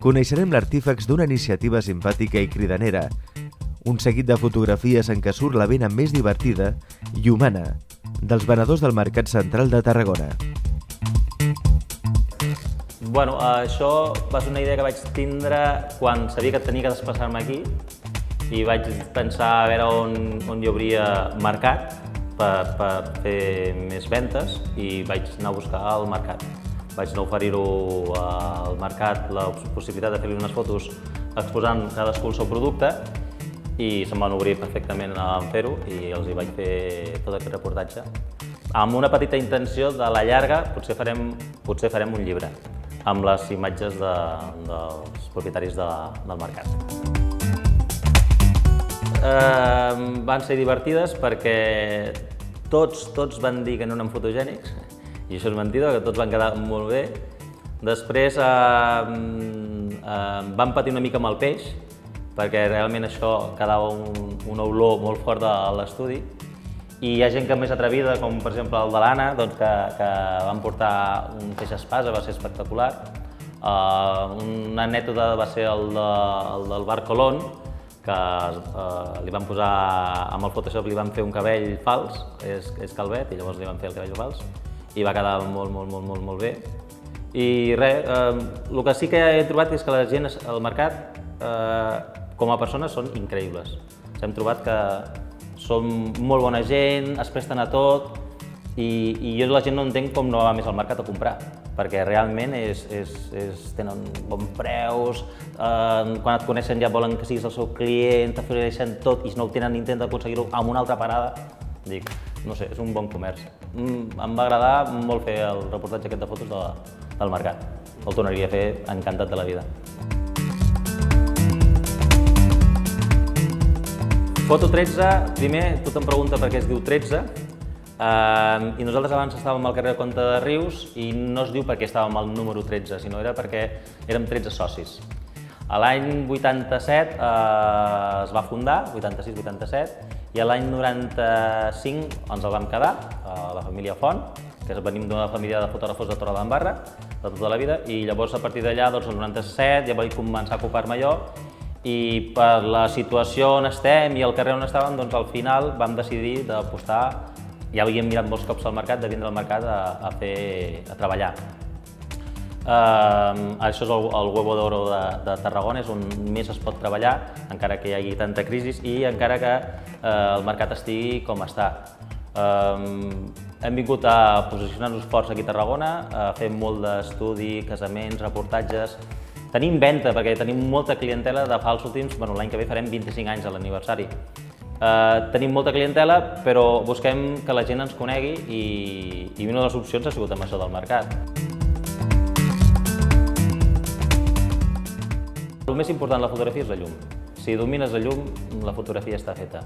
coneixerem l'artífex d'una iniciativa simpàtica i cridanera, un seguit de fotografies en què surt la vena més divertida i humana dels venedors del Mercat Central de Tarragona. Bueno, això va ser una idea que vaig tindre quan sabia que tenia que desplaçar-me aquí i vaig pensar a veure on hi hauria mercat per fer més ventes i vaig anar a buscar al mercat. Vaig anar a oferir-ho al mercat la possibilitat de fer-li unes fotos exposant cadascú el seu producte i se'm van obrir perfectament a fer-ho i els hi vaig fer tot aquest reportatge amb una petita intenció de la llarga, potser farem un llibre amb les imatges dels propietaris del mercat. Van ser divertides perquè tots van dir que no eren fotogènics i això és mentida, que tots van quedar molt bé. Després van patir una mica amb el peix perquè realment això quedava una olor molt forta a l'estudi i hi ha gent que més atrevida, com per exemple el de l'Anna, que van portar un peix espasa, va ser espectacular. Una anècdota va ser el del Bar Colón, que li van posar, amb el Photoshop li van fer un cabell fals, és calvet, i llavors li van fer el cabell fals, i va quedar molt bé. I res, el que sí que he trobat és que la gent al mercat, com a persones, són increïbles. Hem trobat que són molt bona gent, es presten a tot, i jo la gent no entenc com no va més al mercat a comprar, perquè realment tenen bons preus, quan et coneixen ja volen que siguis el seu client, t'ofereixen tot i si no ho tenen intenten aconseguir-ho amb una altra parada. Dic, no sé, és un bon comerç. Em va agradar molt fer el reportatge aquest de fotos del mercat. El tornaria a fer encantat de la vida. Foto 13, primer tothom pregunta per què es diu 13 i nosaltres abans estàvem al carrer Comte de Rius i no es diu perquè estàvem al número 13, sinó era perquè érem 13 socis. A l'any 87 es va fundar, 86-87, i a l'any 95 ens el vam quedar, la família Font, que venim d'una família de fotògrafos de Torredembarra, de tota la vida, i llavors a partir d'allà, el 97, ja vaig començar a ocupar-me jo, i per la situació on estem i el carrer on estàvem, doncs al final vam decidir d'apostar, ja havíem mirat molts cops al mercat, de vindre al mercat a treballar. Això és el Huevo d'Oro de Tarragona, és on més es pot treballar, encara que hi hagi tanta crisi i encara que el mercat estigui com està. Hem vingut a posicionar-nos forts aquí a Tarragona, a fer molt d'estudi, casaments, reportatges. Tenim venda, perquè tenim molta clientela de fa els últims, l'any que ve farem 25 anys a l'aniversari. Tenim molta clientela, però busquem que la gent ens conegui i una de les opcions ha sigut amb això del mercat. El més important de la fotografia és la llum. Si domines la llum, la fotografia està feta.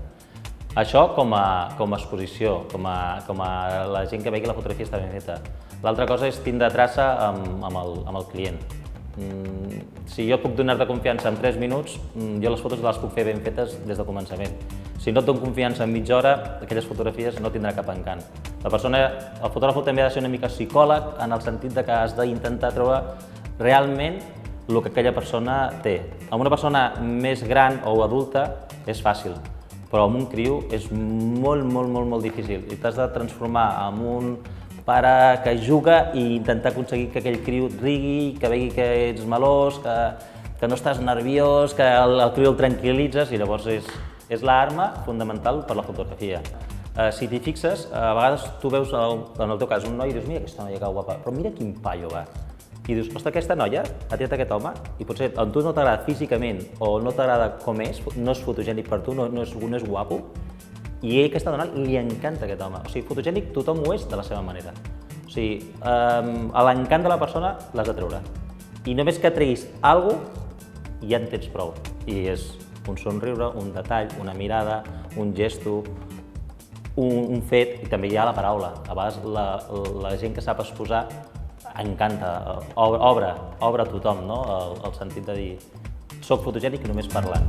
Això com a exposició, com a la gent que vegi que la fotografia està ben feta. L'altra cosa és tindre traça amb el client. Si jo puc donar-te confiança en 3 minuts, jo les fotos les puc fer ben fetes des del començament. Si no et dono confiança en mitja hora, aquelles fotografies no tindrà cap encant. El fotògraf també ha de ser una mica psicòleg en el sentit que has d'intentar trobar realment el que aquella persona té. Amb una persona més gran o adulta és fàcil, però amb un criu és molt difícil i t'has de transformar en un pare que juga i intentar aconseguir que aquell criu rigui, que vegi que ets melós, que no estàs nerviós, que el criu el tranquil·litzes i llavors és l'arma fundamental per la fotografia. Si t'hi fixes, a vegades tu veus, en el teu cas, un noi i dius mira aquesta noia que guapa, però mira quin paio va. I dius, ostres, aquesta noia ha tirat aquest home i potser a tu no t'agrada físicament o no t'agrada com és, no és fotogènic per tu, no és guapo, i a aquesta dona li encanta aquest home. O sigui, fotogènic tothom ho és de la seva manera. O sigui, l'encant de la persona l'has de treure. I només que treguis alguna cosa, ja en tens prou. I és un somriure, un detall, una mirada, un gesto, un fet, i també hi ha la paraula. A vegades la gent que sap exposar encanta, obre a tothom, no? El sentit de dir soc fotogènic només parlant.